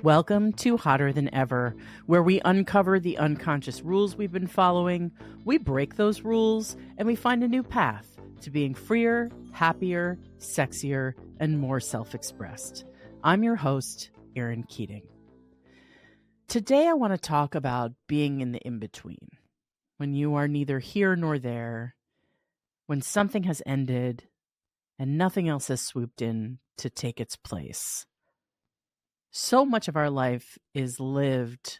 Welcome to Hotter Than Ever, where we uncover the unconscious rules we've been following, we break those rules, and we find a new path to being freer, happier, sexier, and more self-expressed. I'm your host, Erin Keating. Today I want to talk about being in the in-between, when you are neither here nor there, when something has ended and nothing else has swooped in to take its place. So much of our life is lived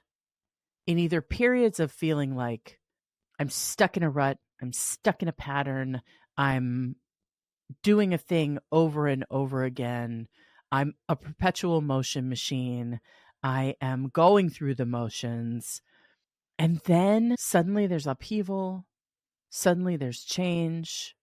in either periods of feeling like I'm stuck in a rut, I'm stuck in a pattern, I'm doing a thing over and over again, I'm a perpetual motion machine, I am going through the motions, and then suddenly there's upheaval, suddenly there's change,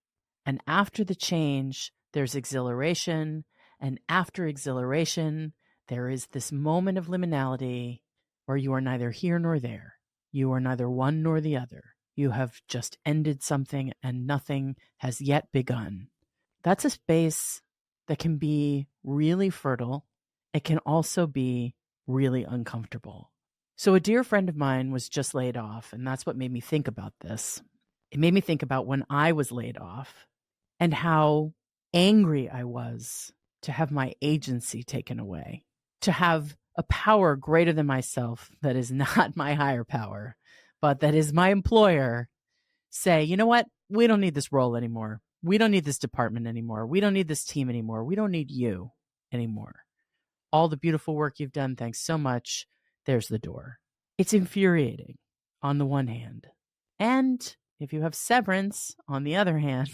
and after the change, there's exhilaration, and after exhilaration, there is this moment of liminality where you are neither here nor there. You are neither one nor the other. You have just ended something and nothing has yet begun. That's a space that can be really fertile. It can also be really uncomfortable. So a dear friend of mine was just laid off, and that's what made me think about this. It made me think about when I was laid off and how angry I was to have my agency taken away. To have a power greater than myself that is not my higher power, but that is my employer, say, you know what? We don't need this role anymore. We don't need this department anymore. We don't need this team anymore. We don't need you anymore. All the beautiful work you've done, thanks so much. There's the door. It's infuriating on the one hand. And if you have severance on the other hand,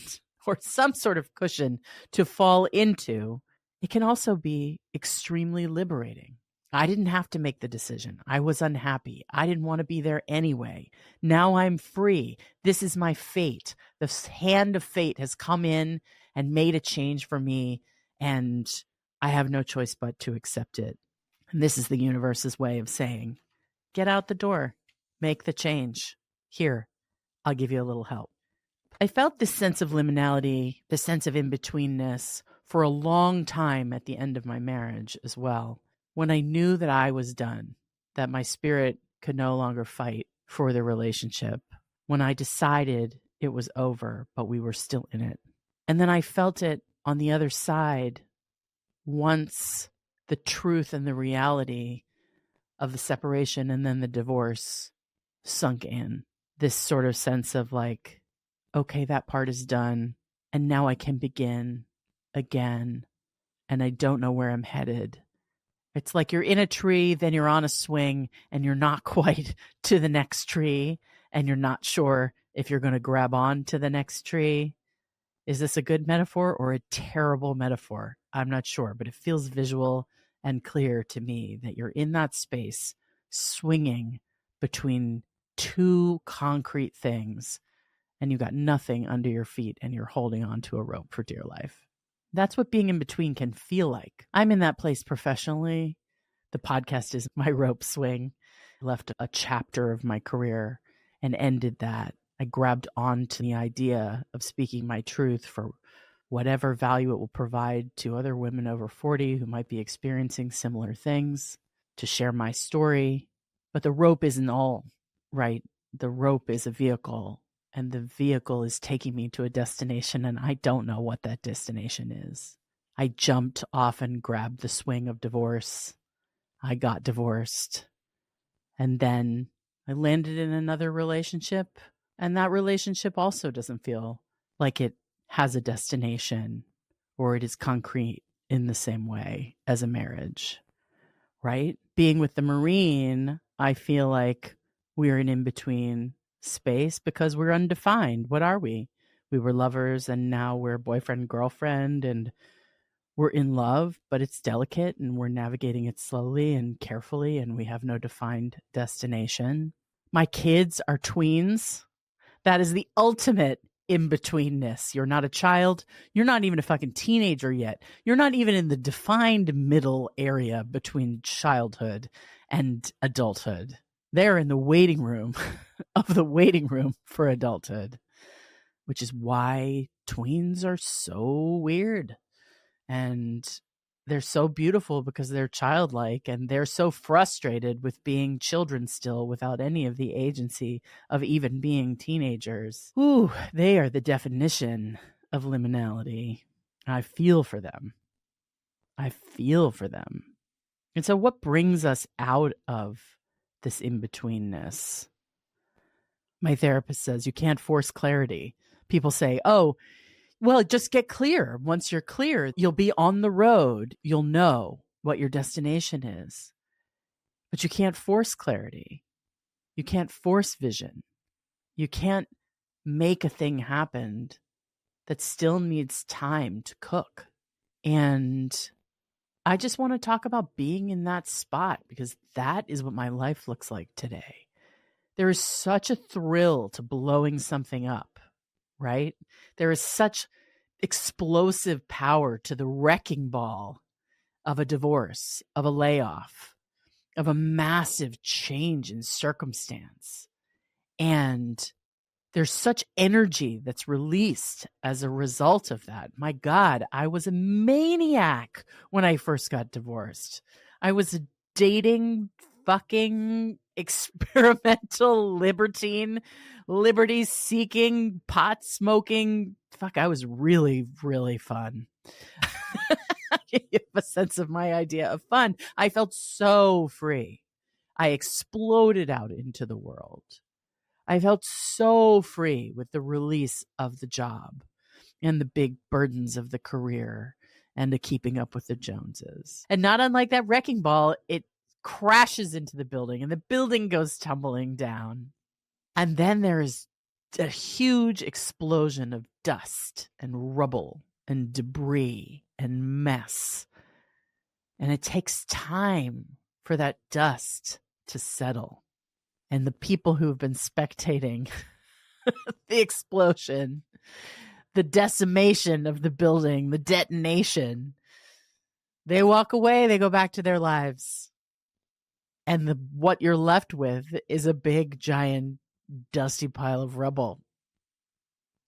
or some sort of cushion to fall into, it can also be extremely liberating. I didn't have to make the decision. I was unhappy. I didn't want to be there anyway. Now I'm free. This is my fate. The hand of fate has come in and made a change for me, and I have no choice but to accept it. And this is the universe's way of saying, get out the door, make the change. Here, I'll give you a little help. I felt this sense of liminality, this sense of in-betweenness for a long time at the end of my marriage as well, when I knew that I was done, that my spirit could no longer fight for the relationship, when I decided it was over, but we were still in it. And then I felt it on the other side once the truth and the reality of the separation and then the divorce sunk in. This sort of sense of like, okay, that part is done, and now I can begin again, and I don't know where I'm headed. It's like you're in a tree, then you're on a swing, and you're not quite to the next tree, and you're not sure if you're going to grab on to the next tree. Is this a good metaphor or a terrible metaphor? I'm not sure, but it feels visual and clear to me that you're in that space, swinging between two concrete things, and you got nothing under your feet and you're holding on to a rope for dear life. That's what being in between can feel like. I'm in that place professionally. The podcast is my rope swing. I left a chapter of my career and ended that. I grabbed onto the idea of speaking my truth for whatever value it will provide to other women over 40 who might be experiencing similar things, to share my story. But the rope isn't all, right? The rope is a vehicle. And the vehicle is taking me to a destination, and I don't know what that destination is. I jumped off and grabbed the swing of divorce. I got divorced. And then I landed in another relationship, and that relationship also doesn't feel like it has a destination or it is concrete in the same way as a marriage, right? Being with the Marine, I feel like we're an in-between space because we're undefined. What are we? We were lovers and now we're boyfriend, girlfriend, and we're in love, but it's delicate and we're navigating it slowly and carefully, and we have no defined destination. My kids are tweens. That is the ultimate in-betweenness. You're not a child. You're not even a fucking teenager yet. You're not even in the defined middle area between childhood and adulthood. They're in the waiting room of the waiting room for adulthood, which is why tweens are so weird. And they're so beautiful because they're childlike, and they're so frustrated with being children still without any of the agency of even being teenagers. Ooh, they are the definition of liminality. I feel for them. I feel for them. And so what brings us out of this in-betweenness? My therapist says you can't force clarity. People say, oh, well, just get clear. Once you're clear, you'll be on the road. You'll know what your destination is. But you can't force clarity. You can't force vision. You can't make a thing happen that still needs time to cook. And I just want to talk about being in that spot, because that is what my life looks like today. There is such a thrill to blowing something up, right? There is such explosive power to the wrecking ball of a divorce, of a layoff, of a massive change in circumstance. And there's such energy that's released as a result of that. My God, I was a maniac when I first got divorced. I was a dating, fucking, experimental libertine, liberty-seeking, pot-smoking. Fuck, I was really, really fun. You have a sense of my idea of fun. I felt so free. I exploded out into the world. I felt so free with the release of the job and the big burdens of the career and the keeping up with the Joneses. And not unlike that wrecking ball, it crashes into the building and the building goes tumbling down. And then there is a huge explosion of dust and rubble and debris and mess. And it takes time for that dust to settle. And the people who've been spectating the explosion, the decimation of the building, the detonation, they walk away, they go back to their lives. And what you're left with is a big, giant, dusty pile of rubble.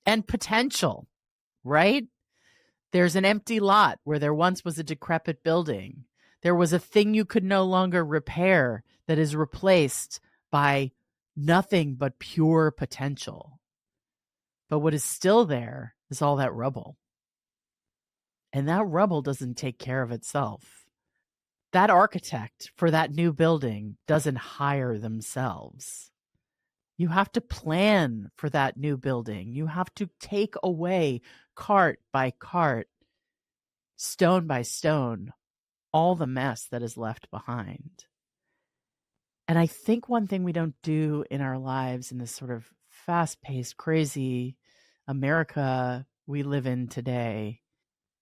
And potential, right? There's an empty lot where there once was a decrepit building. There was a thing you could no longer repair that is replaced by nothing but pure potential. But what is still there is all that rubble. And that rubble doesn't take care of itself. That architect for that new building doesn't hire themselves. You have to plan for that new building. You have to take away cart by cart, stone by stone, all the mess that is left behind. And I think one thing we don't do in our lives in this sort of fast-paced, crazy America we live in today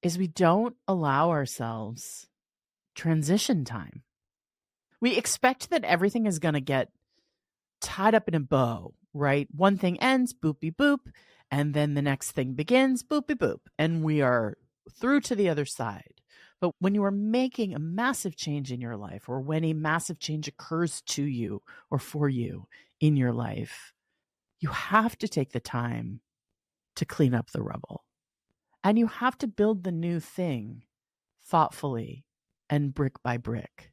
is we don't allow ourselves transition time. We expect that everything is going to get tied up in a bow, right? One thing ends, boopy boop, and then the next thing begins, boopy boop, and we are through to the other side. But when you are making a massive change in your life, or when a massive change occurs to you or for you in your life, you have to take the time to clean up the rubble. And you have to build the new thing thoughtfully and brick by brick.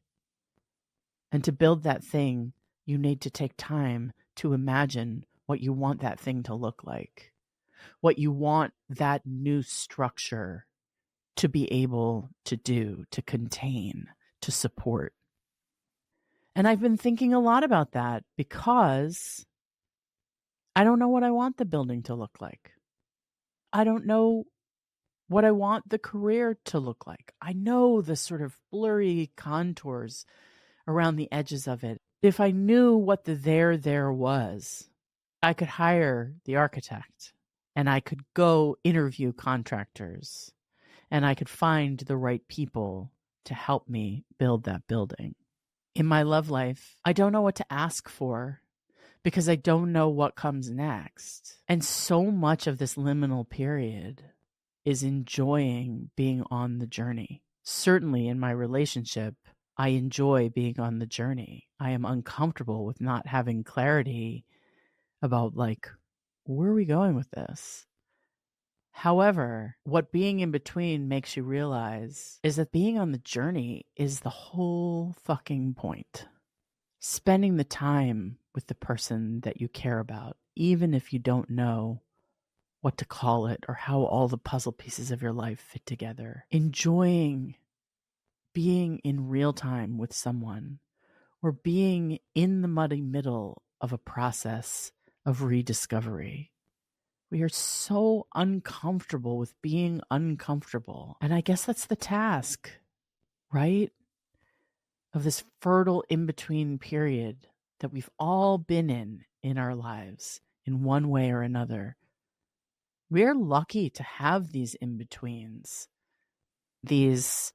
And to build that thing, you need to take time to imagine what you want that thing to look like, what you want that new structure to be able to do, to contain, to support. And I've been thinking a lot about that because I don't know what I want the building to look like. I don't know what I want the career to look like. I know the sort of blurry contours around the edges of it. If I knew what the there was, I could hire the architect and I could go interview contractors and I could find the right people to help me build that building. In my love life, I don't know what to ask for because I don't know what comes next. And so much of this liminal period is enjoying being on the journey. Certainly in my relationship, I enjoy being on the journey. I am uncomfortable with not having clarity about, like, where are we going with this? However, what being in between makes you realize is that being on the journey is the whole fucking point. Spending the time with the person that you care about, even if you don't know what to call it or how all the puzzle pieces of your life fit together. Enjoying being in real time with someone or being in the muddy middle of a process of rediscovery. We are so uncomfortable with being uncomfortable. And I guess that's the task, right? Of this fertile in-between period that we've all been in our lives in one way or another. We're lucky to have these in-betweens. These,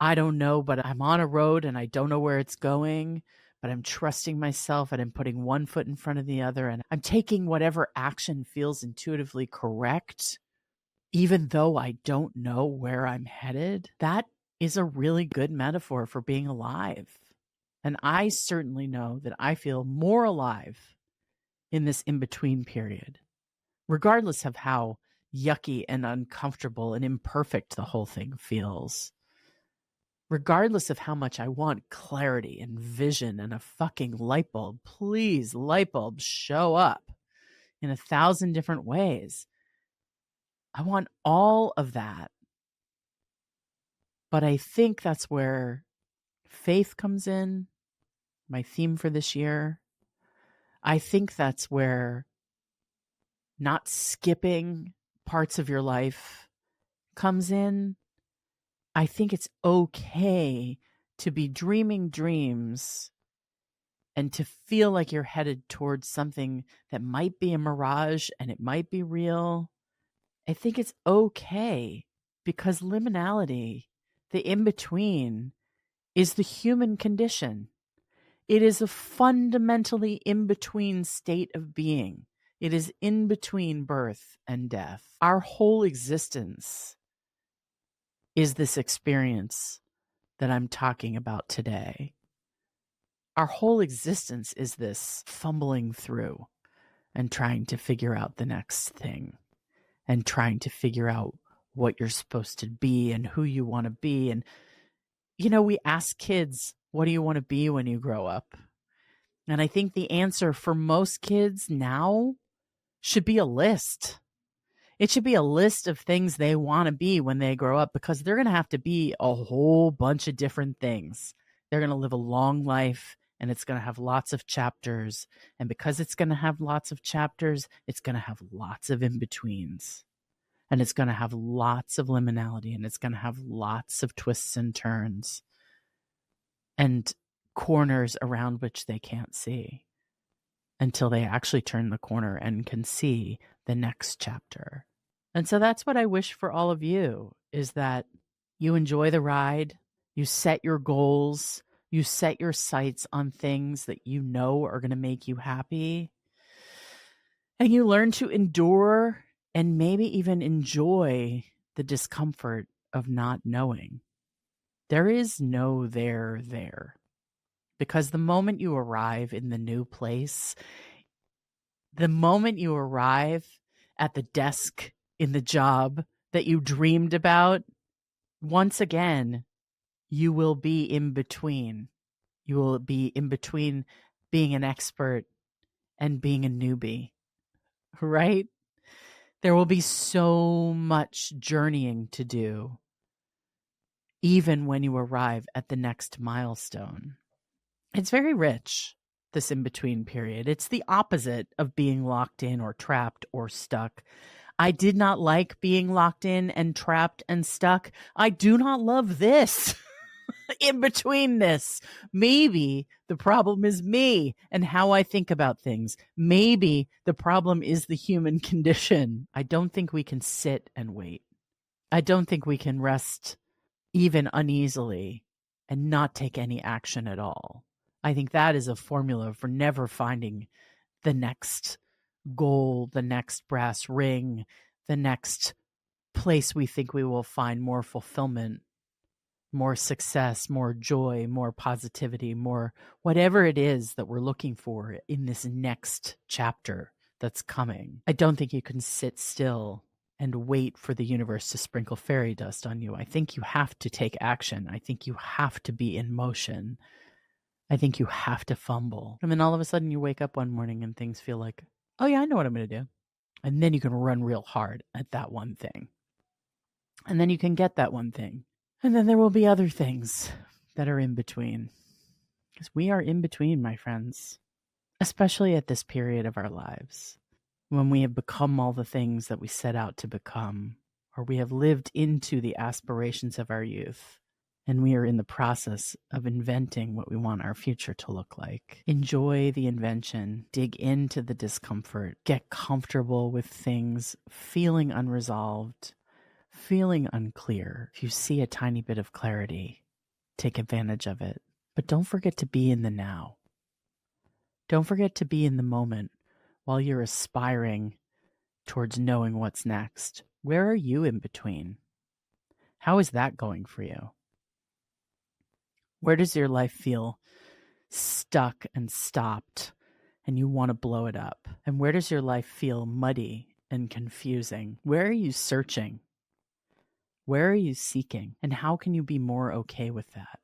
I don't know, but I'm on a road and I don't know where it's going, but I'm trusting myself and I'm putting one foot in front of the other and I'm taking whatever action feels intuitively correct, even though I don't know where I'm headed. That is a really good metaphor for being alive. And I certainly know that I feel more alive in this in-between period, regardless of how yucky and uncomfortable and imperfect the whole thing feels. Regardless of how much I want clarity and vision and a fucking light bulb, please, light bulbs, show up in 1,000 different ways. I want all of that. But I think that's where faith comes in, my theme for this year. I think that's where not skipping parts of your life comes in. I think it's okay to be dreaming dreams and to feel like you're headed towards something that might be a mirage and it might be real. I think it's okay because liminality, the in-between, is the human condition. It is a fundamentally in-between state of being. It is in between birth and death. Our whole existence is this experience that I'm talking about today. Our whole existence is this fumbling through and trying to figure out the next thing and trying to figure out what you're supposed to be and who you want to be. And, you know, we ask kids, what do you want to be when you grow up? And I think the answer for most kids now should be a list. It should be a list of things they want to be when they grow up, because they're going to have to be a whole bunch of different things. They're going to live a long life and it's going to have lots of chapters. And because it's going to have lots of chapters, it's going to have lots of in-betweens. And it's going to have lots of liminality and it's going to have lots of twists and turns and corners around which they can't see until they actually turn the corner and can see the next chapter. And so that's what I wish for all of you, is that you enjoy the ride, you set your goals, you set your sights on things that you know are going to make you happy, and you learn to endure and maybe even enjoy the discomfort of not knowing. There is no there. Because the moment you arrive in the new place, the moment you arrive at the desk in the job that you dreamed about, once again, you will be in between. You will be in between being an expert and being a newbie, right? There will be so much journeying to do, even when you arrive at the next milestone. It's very rich, this in-between period. It's the opposite of being locked in or trapped or stuck. I did not like being locked in and trapped and stuck. I do not love this. In between this. Maybe the problem is me and how I think about things. Maybe the problem is the human condition. I don't think we can sit and wait. I don't think we can rest even uneasily and not take any action at all. I think that is a formula for never finding the next goal, the next brass ring, the next place we think we will find more fulfillment, more success, more joy, more positivity, more whatever it is that we're looking for in this next chapter that's coming. I don't think you can sit still and wait for the universe to sprinkle fairy dust on you. I think you have to take action. I think you have to be in motion. I think you have to fumble. And then all of a sudden you wake up one morning and things feel like, oh yeah, I know what I'm going to do. And then you can run real hard at that one thing. And then you can get that one thing. And then there will be other things that are in between. Because we are in between, my friends. Especially at this period of our lives. When we have become all the things that we set out to become. Or we have lived into the aspirations of our youth. And we are in the process of inventing what we want our future to look like. Enjoy the invention. Dig into the discomfort. Get comfortable with things feeling unresolved, feeling unclear. If you see a tiny bit of clarity, take advantage of it. But don't forget to be in the now. Don't forget to be in the moment while you're aspiring towards knowing what's next. Where are you in between? How is that going for you? Where does your life feel stuck and stopped and you want to blow it up? And where does your life feel muddy and confusing? Where are you searching? Where are you seeking? And how can you be more okay with that?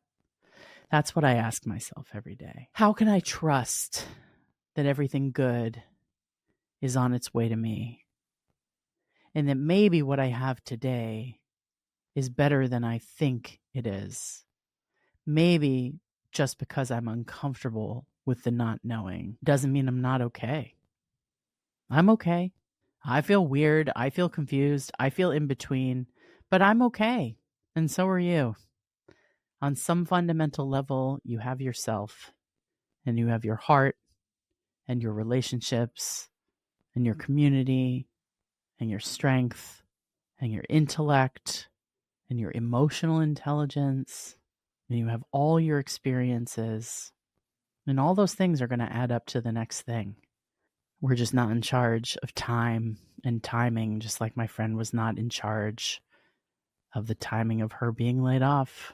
That's what I ask myself every day. How can I trust that everything good is on its way to me? And that maybe what I have today is better than I think it is. Maybe just because I'm uncomfortable with the not knowing doesn't mean I'm not okay. I'm okay. I feel weird. I feel confused. I feel in between, but I'm okay. And so are you. On some fundamental level, you have yourself and you have your heart and your relationships and your community and your strength and your intellect and your emotional intelligence. And you have all your experiences, and all those things are going to add up to the next thing. We're just not in charge of time and timing, just like my friend was not in charge of the timing of her being laid off.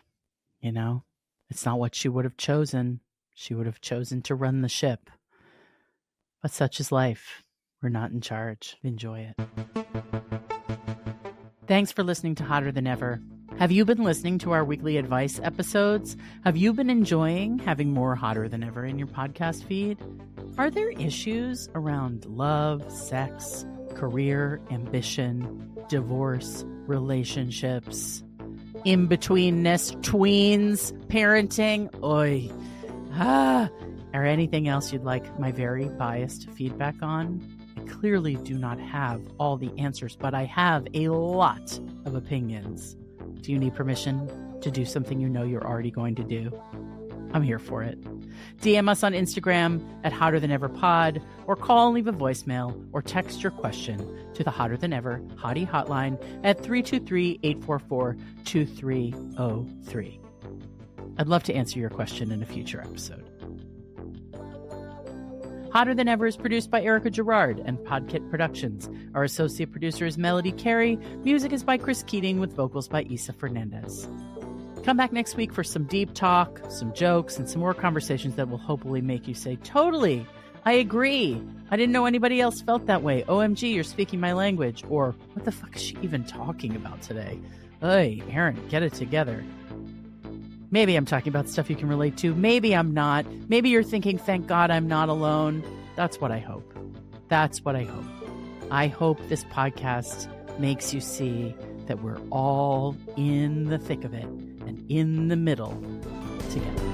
You know, it's not what she would have chosen. She would have chosen to run the ship. But such is life. We're not in charge. Enjoy it. Thanks for listening to Hotter Than Ever. Have you been listening to our weekly advice episodes? Have you been enjoying having more Hotter Than Ever in your podcast feed? Are there issues around love, sex, career, ambition, divorce, relationships, in-betweenness, tweens, parenting, or anything else you'd like my very biased feedback on? I clearly do not have all the answers, but I have a lot of opinions. Do you need permission to do something you know you're already going to do? I'm here for it. DM us on Instagram at Hotter Than Ever Pod, or call and leave a voicemail or text your question to the Hotter Than Ever Hottie Hotline at 323-844-2303. I'd love to answer your question in a future episode. Hotter Than Ever is produced by Erica Gerard and Podkit Productions. Our associate producer is Melody Carey. Music is by Chris Keating with vocals by Isa Fernandez. Come back next week for some deep talk, some jokes, and some more conversations that will hopefully make you say, totally, I agree. I didn't know anybody else felt that way. OMG, you're speaking my language. Or, what the fuck is she even talking about today? Hey, Erin, get it together. Maybe I'm talking about stuff you can relate to. Maybe I'm not. Maybe you're thinking, thank God I'm not alone. That's what I hope. That's what I hope. I hope this podcast makes you see that we're all in the thick of it and in the middle together.